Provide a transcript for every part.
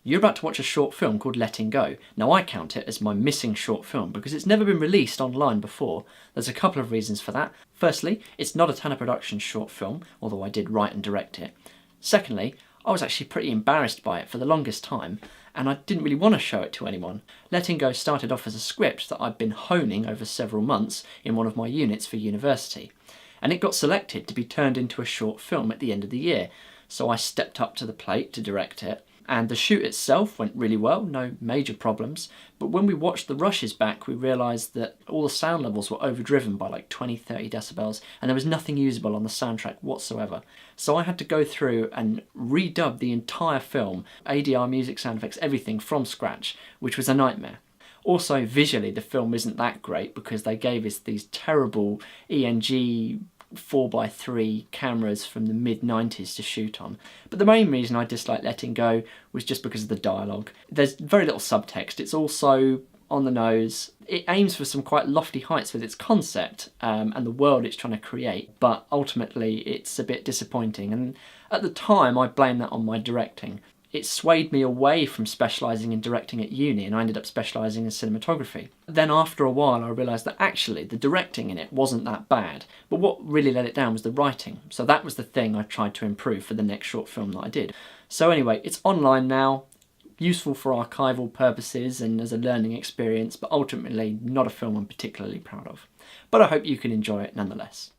You're about to watch a short film called Letting Go. Now I count it as my missing short film because it's never been released online before. There's a couple of reasons for that. Firstly, it's not a Tanner Productions short film, although I did write and direct it. Secondly, I was actually pretty embarrassed by it for the longest time, and I didn't really want to show it to anyone. Letting Go started off as a script that I'd been honing over several months in one of my units for university, and it got selected to be turned into a short film at the end of the year, so I stepped up to the plate to direct it. And the shoot itself went really well, no major problems, but when we watched the rushes back we realised that all the sound levels were overdriven by like 20-30 decibels and there was nothing usable on the soundtrack whatsoever. So I had to go through and redub the entire film, ADR, music, sound effects, everything from scratch, which was a nightmare. Also visually the film isn't that great because they gave us these terrible ENG 4x3 cameras from the mid-90s to shoot on. But the main reason I disliked Letting Go was just because of the dialogue. There's very little subtext, it's also on the nose. It aims for some quite lofty heights with its concept and the world it's trying to create, but ultimately it's a bit disappointing, and at the time I blamed that on my directing. It swayed me away from specialising in directing at uni and I ended up specialising in cinematography. Then after a while I realised that actually the directing in it wasn't that bad, but what really let it down was the writing. So that was the thing I tried to improve for the next short film that I did. So anyway, it's online now, useful for archival purposes and as a learning experience, but ultimately not a film I'm particularly proud of. But I hope you can enjoy it nonetheless.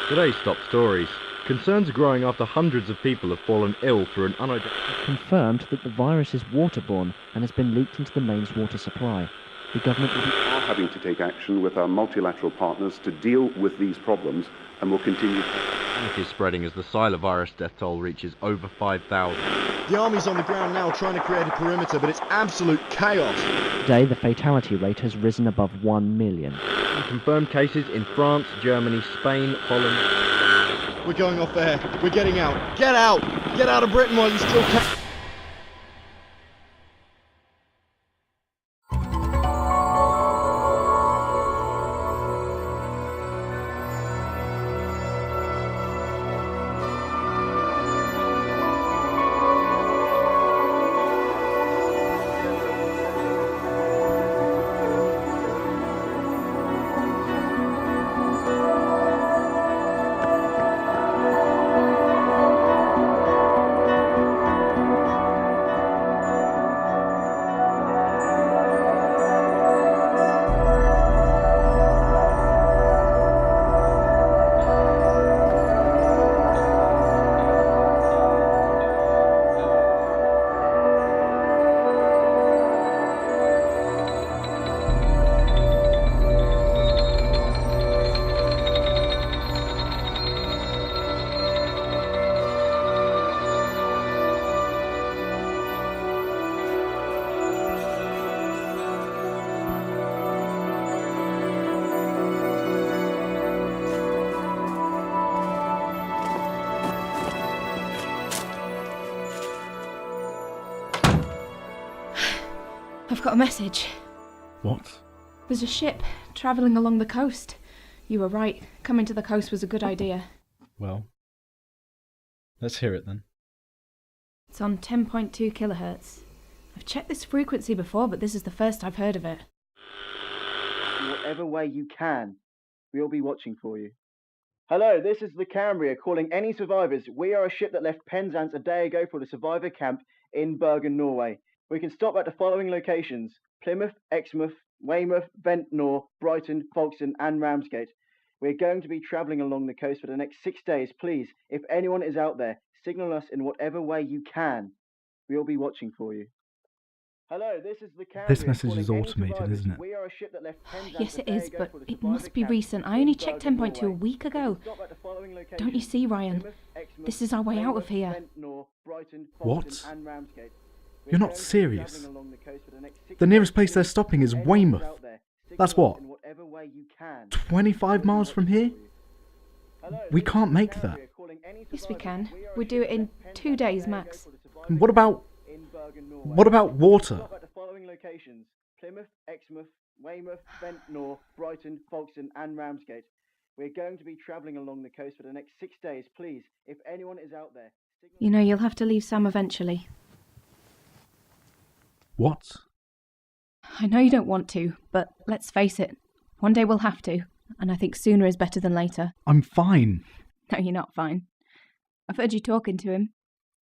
Today's top stories. Concerns are growing after hundreds of people have fallen ill through an unidentified... Confirmed that the virus is waterborne and has been leaked into the mains water supply. The government will be having to take action with our multilateral partners to deal with these problems and will continue. Panic is spreading as the Sila virus death toll reaches over 5,000. The army's on the ground now trying to create a perimeter, but it's absolute chaos. Today, the fatality rate has risen above 1 million. Confirmed cases in France, Germany, Spain, Holland... We're going off air. We're getting out. Get out! Get out of Britain while you still can. I've got a message. What? There's a ship travelling along the coast. You were right. Coming to the coast was a good idea. Well, let's hear it then. It's on 10.2 kilohertz. I've checked this frequency before, but this is the first I've heard of it. In whatever way you can, we'll be watching for you. Hello, this is the Cambria calling any survivors. We are a ship that left Penzance a day ago for the survivor camp in Bergen, Norway. We can stop at the following locations: Plymouth, Exmouth, Weymouth, Ventnor, Brighton, Folkestone and Ramsgate. We're going to be travelling along the coast for the next 6 days. Please, if anyone is out there, signal us in whatever way you can. We'll be watching for you. Hello, this is the Cambria. This message is automated, isn't it? We are a ship that left Penzance Yes, it a day is, ago but for the it survivor must be camp recent. I in only checked Bergen, 10.2 a Norway. week ago. Stop at the following locations: Don't you see, Ryan? Plymouth, Exmouth, This is our way out of here. Ventnor, Brighton, What? Folkestone and Ramsgate. You're not serious. The nearest place they're stopping is Weymouth. That's what? 25 miles from here? We can't make that. Yes, we can. We do it in 2 days max. And what about water? Plymouth, Exmouth, Weymouth, Ventnor, Brighton, Folkestone and Ramsgate. We're going to be travelling along the coast for the next 6 days. Please, if anyone is out there, You know, you'll have to leave Sam eventually. What? I know you don't want to, but let's face it, one day we'll have to, and I think sooner is better than later. I'm fine. No, you're not fine. I've heard you talking to him,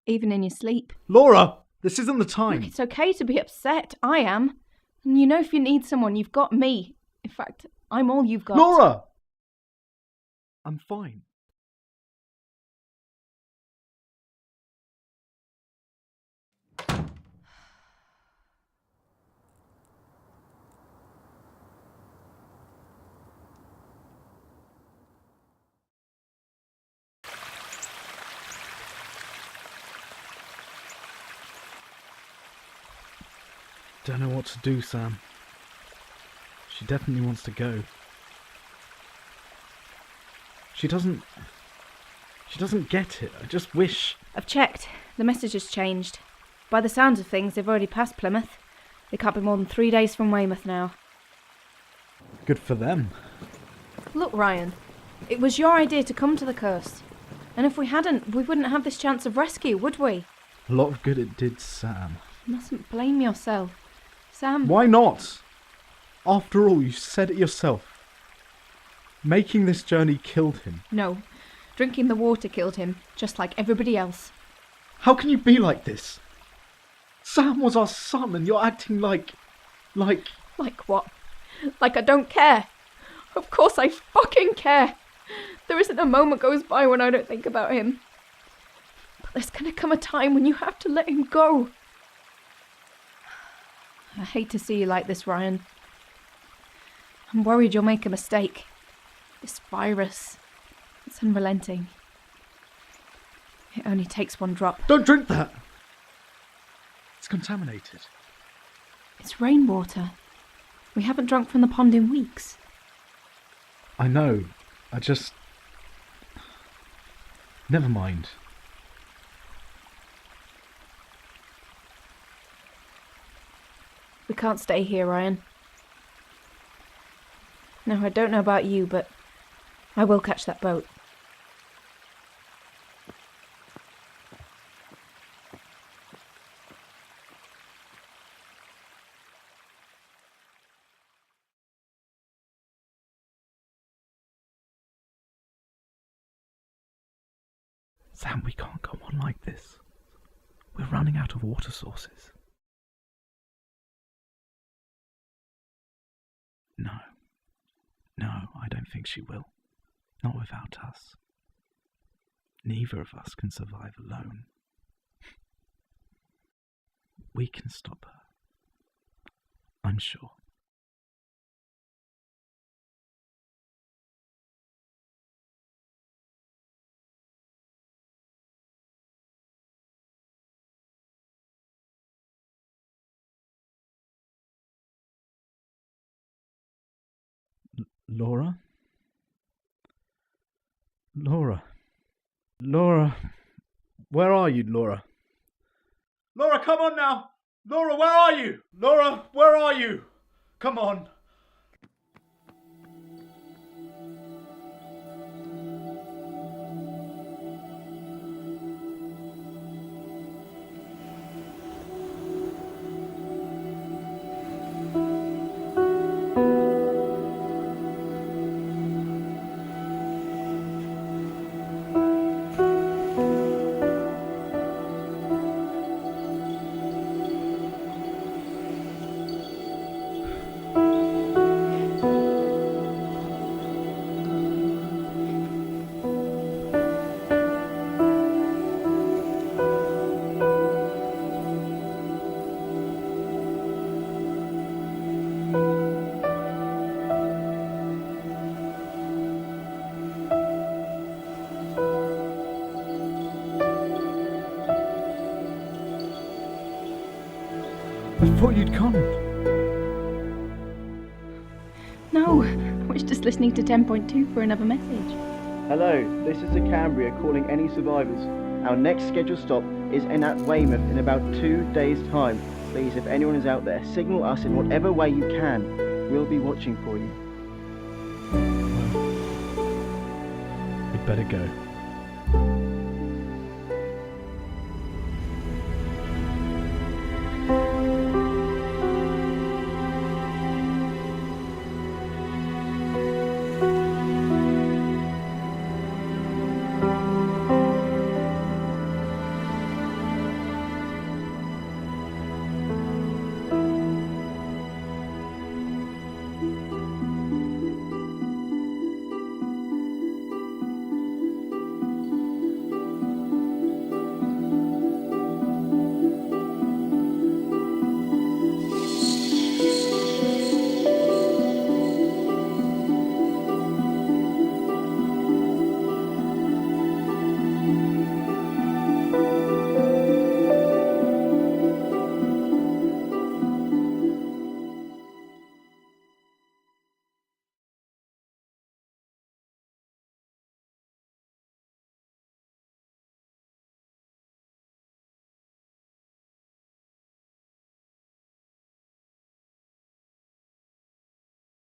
even in your sleep. Laura! This isn't the time. Look, it's okay to be upset. I am. And you know if you need someone, you've got me. In fact, I'm all you've got. Laura! I'm fine. Don't know what to do, Sam. She definitely wants to go. She doesn't get it. I just wish... I've checked. The message has changed. By the sounds of things, they've already passed Plymouth. They can't be more than 3 days from Weymouth now. Good for them. Look, Ryan, it was your idea to come to the coast. And if we hadn't, we wouldn't have this chance of rescue, would we? A lot of good it did, Sam. You mustn't blame yourself. Sam... Why not? After all, you said it yourself. Making this journey killed him. No. Drinking the water killed him, just like everybody else. How can you be like this? Sam was our son and you're acting like... Like what? Like I don't care. Of course I fucking care. There isn't a moment goes by when I don't think about him. But there's gonna come a time when you have to let him go. I hate to see you like this, Ryan. I'm worried you'll make a mistake. This virus, it's unrelenting. It only takes one drop. Don't drink that! It's contaminated. It's rainwater. We haven't drunk from the pond in weeks. I know. I just... Never mind. We can't stay here, Ryan. No, I don't know about you, but I will catch that boat. Sam, we can't go on like this. We're running out of water sources. No, I don't think she will. Not without us. Neither of us can survive alone. We can stop her. I'm sure. Laura? Laura, where are you, Laura? Laura, come on now! Laura, where are you? Laura, where are you? Come on. I thought you'd come. No, I was just listening to 10.2 for another message. Hello, this is the Cambria calling any survivors. Our next scheduled stop is at Weymouth in about 2 days' time. Please, if anyone is out there, signal us in whatever way you can. We'll be watching for you. Well, we'd better go.